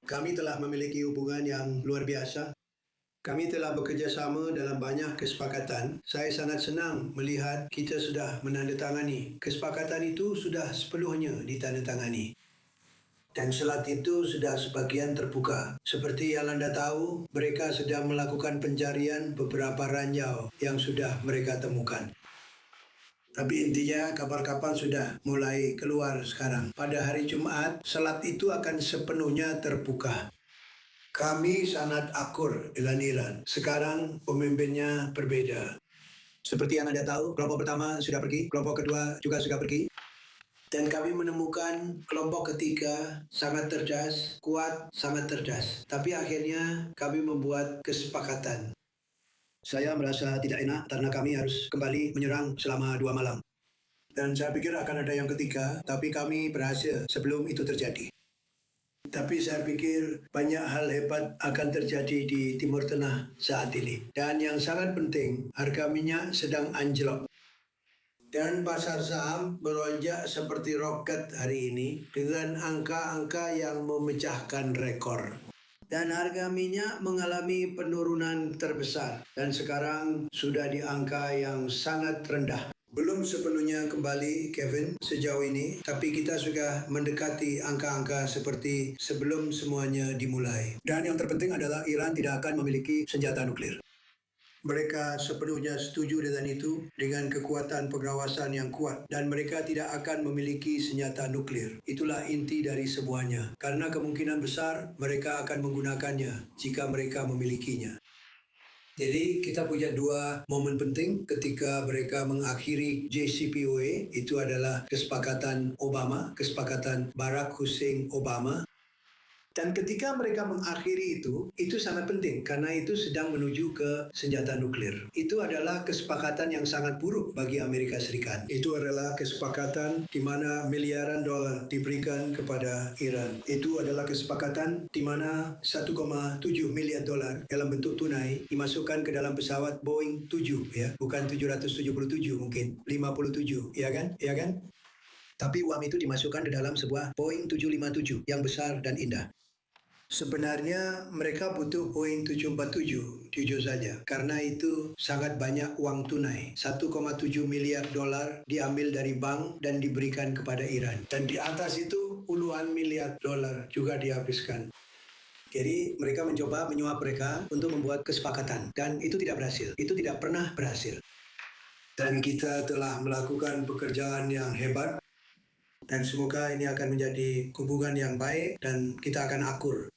Kami telah memiliki hubungan yang luar biasa. Kami telah bekerjasama dalam banyak kesepakatan. Saya sangat senang melihat kita sudah menandatangani. Kesepakatan itu sudah sepenuhnya ditandatangani. Dan selat itu sudah sebagian terbuka. Seperti yang anda tahu, mereka sedang melakukan pencarian beberapa ranjau yang sudah mereka temukan. Tapi intinya kapal-kapal sudah mulai keluar sekarang. Pada hari Jumat, selat itu akan sepenuhnya terbuka. Kami sangat akur dengan Iran. Sekarang pemimpinnya berbeda. Seperti yang Anda tahu, kelompok pertama sudah pergi, kelompok kedua juga sudah pergi. Dan kami menemukan kelompok ketiga sangat cerdas, kuat, sangat cerdas. Tapi akhirnya kami membuat kesepakatan. Saya merasa tidak enak karena kami harus kembali menyerang selama 2 malam. Dan saya pikir akan ada yang ketiga, tapi kami berhasil sebelum itu terjadi. Tapi saya pikir banyak hal hebat akan terjadi di Timur Tengah saat ini. Dan yang sangat penting, harga minyak sedang anjlok. Dan pasar saham melonjak seperti roket hari ini dengan angka-angka yang memecahkan rekor. Dan harga minyak mengalami penurunan terbesar dan sekarang sudah di angka yang sangat rendah. Belum sepenuhnya kembali, Kevin, sejauh ini, tapi kita sudah mendekati angka-angka seperti sebelum semuanya dimulai. Dan yang terpenting adalah Iran tidak akan memiliki senjata nuklir. Mereka sepenuhnya setuju dengan itu, dengan kekuatan pengawasan yang kuat, dan mereka tidak akan memiliki senjata nuklir. Itulah inti dari semuanya, karena kemungkinan besar mereka akan menggunakannya jika mereka memilikinya. Jadi kita punya 2 momen penting ketika mereka mengakhiri JCPOA, itu adalah kesepakatan Obama, kesepakatan Barack Hussein Obama. Dan ketika mereka mengakhiri itu sangat penting karena itu sedang menuju ke senjata nuklir. Itu adalah kesepakatan yang sangat buruk bagi Amerika Serikat. Itu adalah kesepakatan di mana miliaran dolar diberikan kepada Iran. Itu adalah kesepakatan di mana 1,7 miliar dolar dalam bentuk tunai dimasukkan ke dalam pesawat Boeing 7 ya, bukan 777 mungkin, 57, ya kan? Ya kan? Tapi uang itu dimasukkan ke dalam sebuah Boeing 757 yang besar dan indah. Sebenarnya mereka butuh Boeing 747, jujur saja. Karena itu sangat banyak uang tunai. 1,7 miliar dolar diambil dari bank dan diberikan kepada Iran. Dan di atas itu puluhan miliar dolar juga dihabiskan. Jadi mereka mencoba menyuap mereka untuk membuat kesepakatan. Dan itu tidak berhasil. Itu tidak pernah berhasil. Dan kita telah melakukan pekerjaan yang hebat. Dan semoga ini akan menjadi hubungan yang baik dan kita akan akur.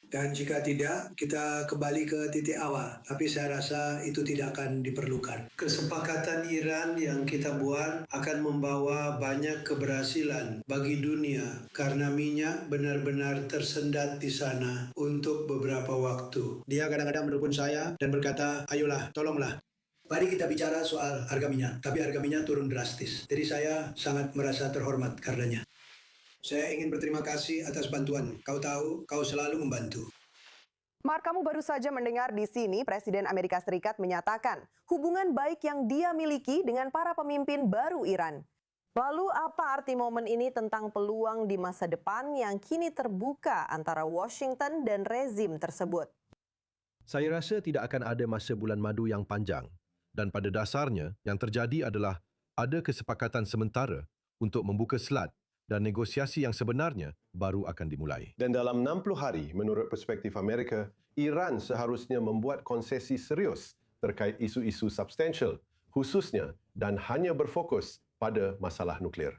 Dan jika tidak, kita kembali ke titik awal. Tapi saya rasa itu tidak akan diperlukan. Kesepakatan Iran yang kita buat akan membawa banyak keberhasilan bagi dunia karena minyak benar-benar tersendat di sana untuk beberapa waktu. Dia kadang-kadang menelpon saya dan berkata, ayolah, tolonglah. Mari kita bicara soal harga minyak, tapi harga minyak turun drastis. Jadi saya sangat merasa terhormat karenanya. Saya ingin berterima kasih atas bantuan. Kau tahu, kau selalu membantu. Mark, kamu baru saja mendengar di sini Presiden Amerika Serikat menyatakan hubungan baik yang dia miliki dengan para pemimpin baru Iran. Lalu apa arti momen ini tentang peluang di masa depan yang kini terbuka antara Washington dan rezim tersebut? Saya rasa tidak akan ada masa bulan madu yang panjang. Dan pada dasarnya, yang terjadi adalah ada kesepakatan sementara untuk membuka selat dan negosiasi yang sebenarnya baru akan dimulai. Dan dalam 60 hari, menurut perspektif Amerika, Iran seharusnya membuat konsesi serius terkait isu-isu substansial, khususnya dan hanya berfokus pada masalah nuklir.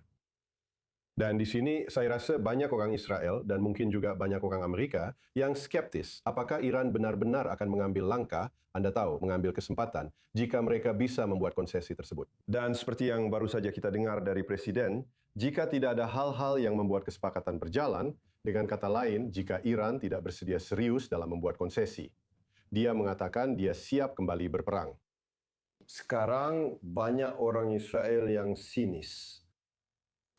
Dan di sini saya rasa banyak orang Israel dan mungkin juga banyak orang Amerika yang skeptis apakah Iran benar-benar akan mengambil langkah, Anda tahu, mengambil kesempatan jika mereka bisa membuat konsesi tersebut. Dan seperti yang baru saja kita dengar dari Presiden, jika tidak ada hal-hal yang membuat kesepakatan berjalan, dengan kata lain, jika Iran tidak bersedia serius dalam membuat konsesi, dia mengatakan dia siap kembali berperang. Sekarang banyak orang Israel yang sinis.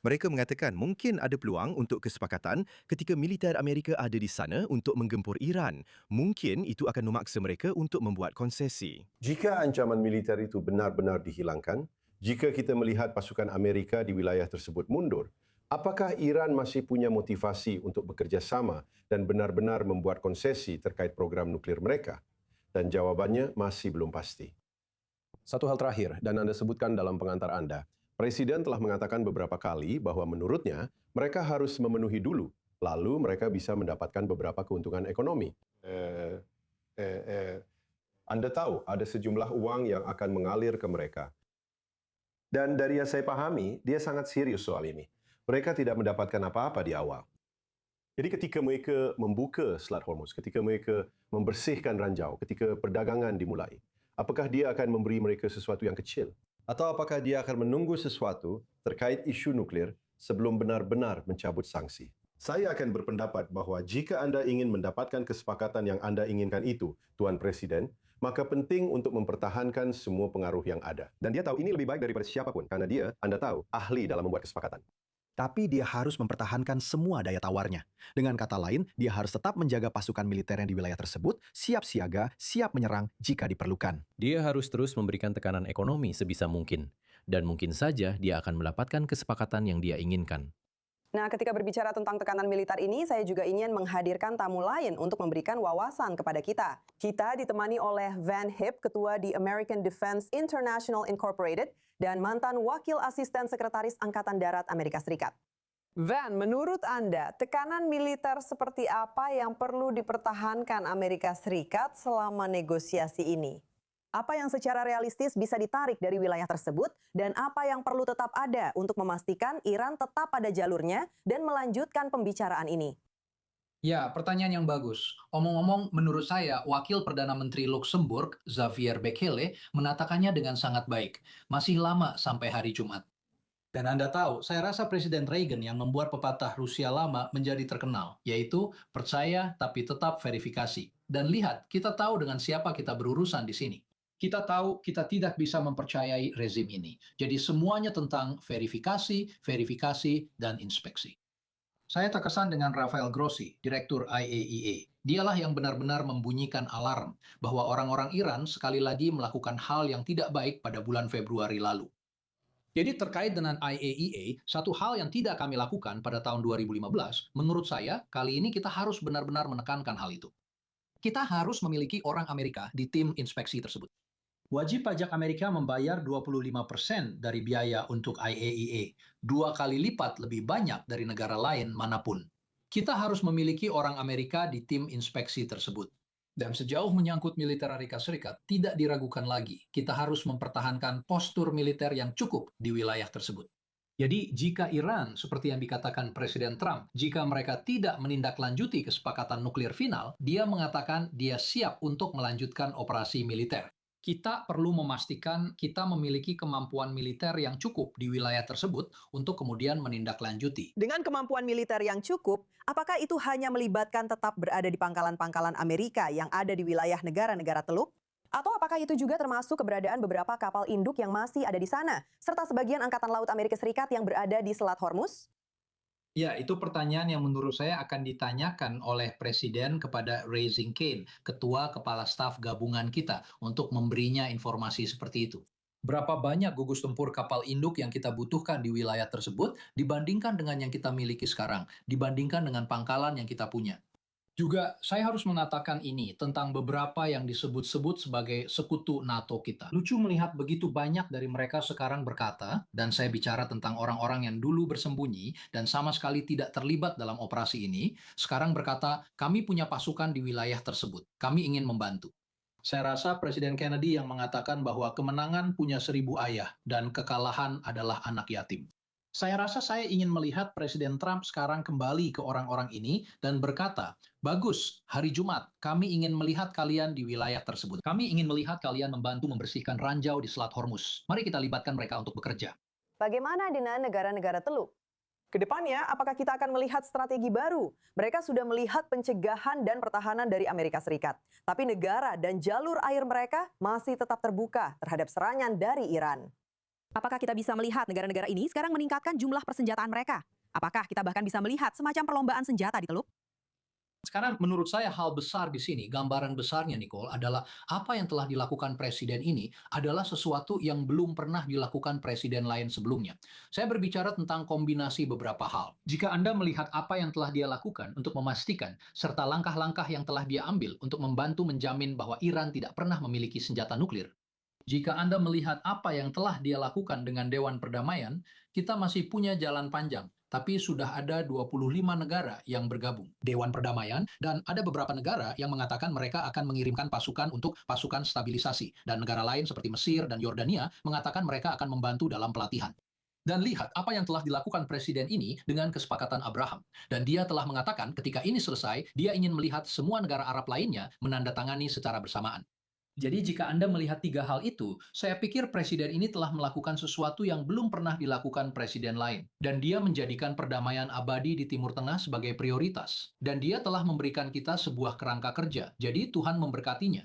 Mereka mengatakan mungkin ada peluang untuk kesepakatan ketika militer Amerika ada di sana untuk menggempur Iran. Mungkin itu akan memaksa mereka untuk membuat konsesi. Jika ancaman militer itu benar-benar dihilangkan, jika kita melihat pasukan Amerika di wilayah tersebut mundur, Apakah Iran masih punya motivasi untuk bekerja sama dan benar-benar membuat konsesi terkait program nuklir mereka? Dan jawabannya masih belum pasti. Satu hal terakhir, dan Anda sebutkan dalam pengantar Anda, Presiden telah mengatakan beberapa kali bahwa menurutnya mereka harus memenuhi dulu, lalu mereka bisa mendapatkan beberapa keuntungan ekonomi. Anda tahu ada sejumlah uang yang akan mengalir ke mereka. Dan dari yang saya pahami, dia sangat serius soal ini. Mereka tidak mendapatkan apa-apa di awal. Jadi ketika mereka membuka Selat Hormuz, ketika mereka membersihkan ranjau, ketika perdagangan dimulai, apakah dia akan memberi mereka sesuatu yang kecil? Atau apakah dia akan menunggu sesuatu terkait isu nuklir sebelum benar-benar mencabut sanksi? Saya akan berpendapat bahwa jika Anda ingin mendapatkan kesepakatan yang Anda inginkan itu, Tuan Presiden, maka penting untuk mempertahankan semua pengaruh yang ada. Dan dia tahu ini lebih baik daripada siapapun, karena dia, Anda tahu, ahli dalam membuat kesepakatan. Tapi dia harus mempertahankan semua daya tawarnya. Dengan kata lain, dia harus tetap menjaga pasukan militernya di wilayah tersebut, siap siaga, siap menyerang jika diperlukan. Dia harus terus memberikan tekanan ekonomi sebisa mungkin. Dan mungkin saja dia akan mendapatkan kesepakatan yang dia inginkan. Nah, ketika berbicara tentang tekanan militer ini, saya juga ingin menghadirkan tamu lain untuk memberikan wawasan kepada kita. Kita ditemani oleh Van Hipp, Ketua di American Defense International Incorporated, dan mantan Wakil Asisten Sekretaris Angkatan Darat Amerika Serikat. Van, menurut Anda, tekanan militer seperti apa yang perlu dipertahankan Amerika Serikat selama negosiasi ini? Apa yang secara realistis bisa ditarik dari wilayah tersebut dan apa yang perlu tetap ada untuk memastikan Iran tetap pada jalurnya dan melanjutkan pembicaraan ini? Ya, pertanyaan yang bagus. Omong-omong, menurut saya, Wakil Perdana Menteri Luxembourg, Xavier Bekele, menatakannya dengan sangat baik. Masih lama sampai hari Jumat. Dan Anda tahu, saya rasa Presiden Reagan yang membuat pepatah Rusia lama menjadi terkenal, yaitu percaya tapi tetap verifikasi. Dan lihat, kita tahu dengan siapa kita berurusan di sini. Kita tahu kita tidak bisa mempercayai rezim ini. Jadi semuanya tentang verifikasi, dan inspeksi. Saya terkesan dengan Rafael Grossi, Direktur IAEA. Dialah yang benar-benar membunyikan alarm bahwa orang-orang Iran sekali lagi melakukan hal yang tidak baik pada bulan Februari lalu. Jadi terkait dengan IAEA, satu hal yang tidak kami lakukan pada tahun 2015, menurut saya, kali ini kita harus benar-benar menekankan hal itu. Kita harus memiliki orang Amerika di tim inspeksi tersebut. Wajib pajak Amerika membayar 25% dari biaya untuk IAEA, 2 kali lipat lebih banyak dari negara lain manapun. Kita harus memiliki orang Amerika di tim inspeksi tersebut. Dan sejauh menyangkut militer Amerika Serikat, tidak diragukan lagi, kita harus mempertahankan postur militer yang cukup di wilayah tersebut. Jadi, jika Iran, seperti yang dikatakan Presiden Trump, jika mereka tidak menindaklanjuti kesepakatan nuklir final, dia mengatakan dia siap untuk melanjutkan operasi militer. Kita perlu memastikan kita memiliki kemampuan militer yang cukup di wilayah tersebut untuk kemudian menindaklanjuti. Dengan kemampuan militer yang cukup, apakah itu hanya melibatkan tetap berada di pangkalan-pangkalan Amerika yang ada di wilayah negara-negara Teluk? Atau apakah itu juga termasuk keberadaan beberapa kapal induk yang masih ada di sana, serta sebagian Angkatan Laut Amerika Serikat yang berada di Selat Hormuz? Ya, itu pertanyaan yang menurut saya akan ditanyakan oleh Presiden kepada Ray Zinke, Ketua Kepala Staf Gabungan kita, untuk memberinya informasi seperti itu. Berapa banyak gugus tempur kapal induk yang kita butuhkan di wilayah tersebut dibandingkan dengan yang kita miliki sekarang, dibandingkan dengan pangkalan yang kita punya. Juga saya harus mengatakan ini tentang beberapa yang disebut-sebut sebagai sekutu NATO kita. Lucu melihat begitu banyak dari mereka sekarang berkata, dan saya bicara tentang orang-orang yang dulu bersembunyi dan sama sekali tidak terlibat dalam operasi ini, sekarang berkata, kami punya pasukan di wilayah tersebut, kami ingin membantu. Saya rasa Presiden Kennedy yang mengatakan bahwa kemenangan punya 1000 ayah dan kekalahan adalah anak yatim. Saya rasa saya ingin melihat Presiden Trump sekarang kembali ke orang-orang ini dan berkata, bagus, hari Jumat, kami ingin melihat kalian di wilayah tersebut. Kami ingin melihat kalian membantu membersihkan ranjau di Selat Hormuz. Mari kita libatkan mereka untuk bekerja. Bagaimana dengan negara-negara Teluk? Kedepannya, apakah kita akan melihat strategi baru? Mereka sudah melihat pencegahan dan pertahanan dari Amerika Serikat. Tapi negara dan jalur air mereka masih tetap terbuka terhadap serangan dari Iran. Apakah kita bisa melihat negara-negara ini sekarang meningkatkan jumlah persenjataan mereka? Apakah kita bahkan bisa melihat semacam perlombaan senjata di Teluk? Sekarang menurut saya hal besar di sini, gambaran besarnya Nicole, adalah apa yang telah dilakukan presiden ini adalah sesuatu yang belum pernah dilakukan presiden lain sebelumnya. Saya berbicara tentang kombinasi beberapa hal. Jika Anda melihat apa yang telah dia lakukan untuk memastikan, serta langkah-langkah yang telah dia ambil untuk membantu menjamin bahwa Iran tidak pernah memiliki senjata nuklir, jika Anda melihat apa yang telah dia lakukan dengan Dewan Perdamaian, kita masih punya jalan panjang. Tapi sudah ada 25 negara yang bergabung Dewan Perdamaian, dan ada beberapa negara yang mengatakan mereka akan mengirimkan pasukan untuk pasukan stabilisasi, dan negara lain seperti Mesir dan Yordania mengatakan mereka akan membantu dalam pelatihan. Dan lihat apa yang telah dilakukan presiden ini dengan kesepakatan Abraham. Dan dia telah mengatakan ketika ini selesai, dia ingin melihat semua negara Arab lainnya menandatangani secara bersamaan. Jadi jika Anda melihat tiga hal itu, saya pikir presiden ini telah melakukan sesuatu yang belum pernah dilakukan presiden lain. Dan dia menjadikan perdamaian abadi di Timur Tengah sebagai prioritas. Dan dia telah memberikan kita sebuah kerangka kerja. Jadi Tuhan memberkatinya.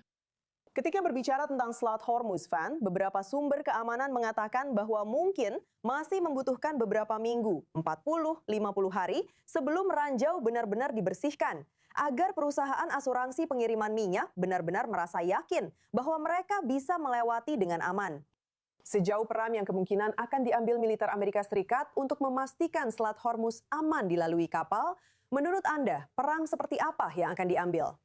Ketika berbicara tentang Selat Hormuz, Van, beberapa sumber keamanan mengatakan bahwa mungkin masih membutuhkan beberapa minggu, 40-50 hari, sebelum ranjau benar-benar dibersihkan, agar perusahaan asuransi pengiriman minyak benar-benar merasa yakin bahwa mereka bisa melewati dengan aman. Sejauh peran yang kemungkinan akan diambil militer Amerika Serikat untuk memastikan Selat Hormuz aman dilalui kapal, menurut Anda, perang seperti apa yang akan diambil?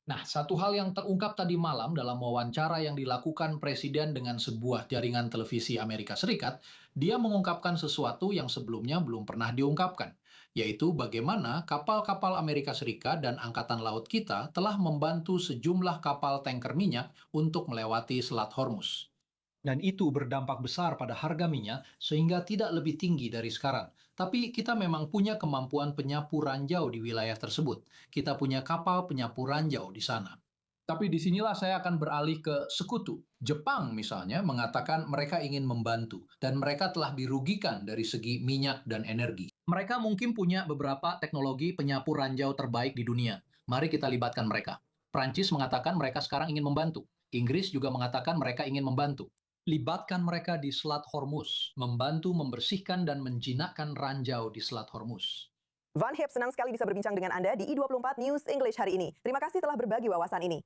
Nah, satu hal yang terungkap tadi malam dalam wawancara yang dilakukan Presiden dengan sebuah jaringan televisi Amerika Serikat, dia mengungkapkan sesuatu yang sebelumnya belum pernah diungkapkan, yaitu bagaimana kapal-kapal Amerika Serikat dan Angkatan Laut kita telah membantu sejumlah kapal tanker minyak untuk melewati Selat Hormuz. Dan itu berdampak besar pada harga minyak sehingga tidak lebih tinggi dari sekarang. Tapi kita memang punya kemampuan penyapu ranjau di wilayah tersebut. Kita punya kapal penyapu ranjau di sana. Tapi disinilah saya akan beralih ke sekutu. Jepang misalnya mengatakan mereka ingin membantu dan mereka telah dirugikan dari segi minyak dan energi. Mereka mungkin punya beberapa teknologi penyapu ranjau terbaik di dunia. Mari kita libatkan mereka. Prancis mengatakan mereka sekarang ingin membantu. Inggris juga mengatakan mereka ingin membantu. Libatkan mereka di Selat Hormuz, membantu membersihkan dan menjinakkan ranjau di Selat Hormuz. Van Hip senang sekali bisa berbincang dengan Anda di I24 News English hari ini. Terima kasih telah berbagi wawasan ini.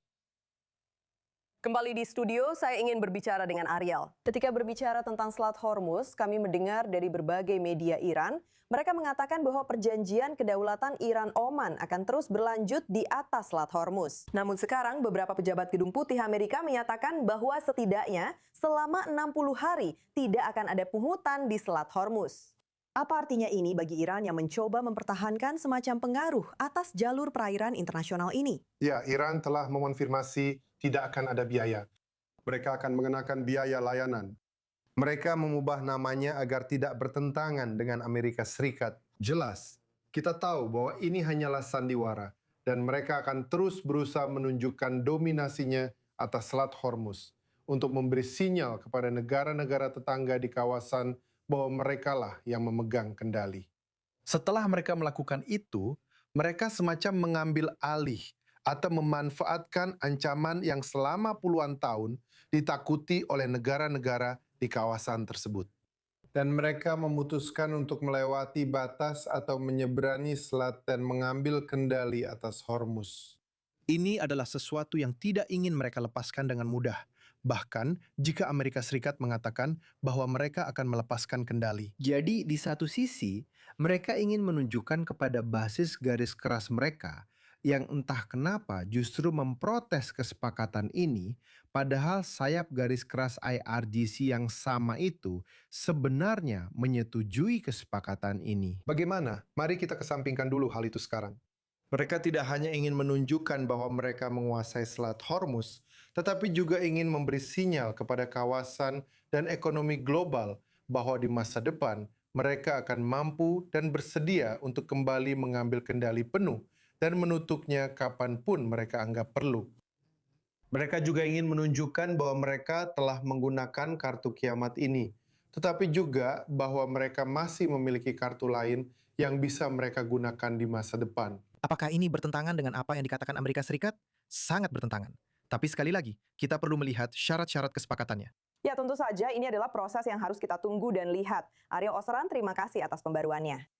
Kembali di studio, saya ingin berbicara dengan Ariel. Ketika berbicara tentang Selat Hormuz, kami mendengar dari berbagai media Iran, mereka mengatakan bahwa perjanjian kedaulatan Iran-Oman akan terus berlanjut di atas Selat Hormuz. Namun sekarang, beberapa pejabat Gedung Putih Amerika menyatakan bahwa setidaknya selama 60 hari tidak akan ada pungutan di Selat Hormuz. Apa artinya ini bagi Iran yang mencoba mempertahankan semacam pengaruh atas jalur perairan internasional ini? Ya, Iran telah mengonfirmasi tidak akan ada biaya. Mereka akan mengenakan biaya layanan. Mereka mengubah namanya agar tidak bertentangan dengan Amerika Serikat. Jelas, kita tahu bahwa ini hanyalah sandiwara, dan mereka akan terus berusaha menunjukkan dominasinya atas Selat Hormuz untuk memberi sinyal kepada negara-negara tetangga di kawasan bahwa merekalah yang memegang kendali. Setelah mereka melakukan itu, mereka semacam mengambil alih atau memanfaatkan ancaman yang selama puluhan tahun ditakuti oleh negara-negara di kawasan tersebut. Dan mereka memutuskan untuk melewati batas atau menyeberangi selat dan mengambil kendali atas Hormuz. Ini adalah sesuatu yang tidak ingin mereka lepaskan dengan mudah. Bahkan jika Amerika Serikat mengatakan bahwa mereka akan melepaskan kendali. Jadi di satu sisi, mereka ingin menunjukkan kepada basis garis keras mereka yang entah kenapa justru memprotes kesepakatan ini, padahal sayap garis keras IRGC yang sama itu sebenarnya menyetujui kesepakatan ini. Bagaimana? Mari kita kesampingkan dulu hal itu sekarang. Mereka tidak hanya ingin menunjukkan bahwa mereka menguasai Selat Hormuz, tetapi juga ingin memberi sinyal kepada kawasan dan ekonomi global bahwa di masa depan mereka akan mampu dan bersedia untuk kembali mengambil kendali penuh dan menutupnya kapanpun mereka anggap perlu. Mereka juga ingin menunjukkan bahwa mereka telah menggunakan kartu kiamat ini, tetapi juga bahwa mereka masih memiliki kartu lain yang bisa mereka gunakan di masa depan. Apakah ini bertentangan dengan apa yang dikatakan Amerika Serikat? Sangat bertentangan. Tapi sekali lagi, kita perlu melihat syarat-syarat kesepakatannya. Ya, tentu saja ini adalah proses yang harus kita tunggu dan lihat. Ariel Osran, terima kasih atas pembaruannya.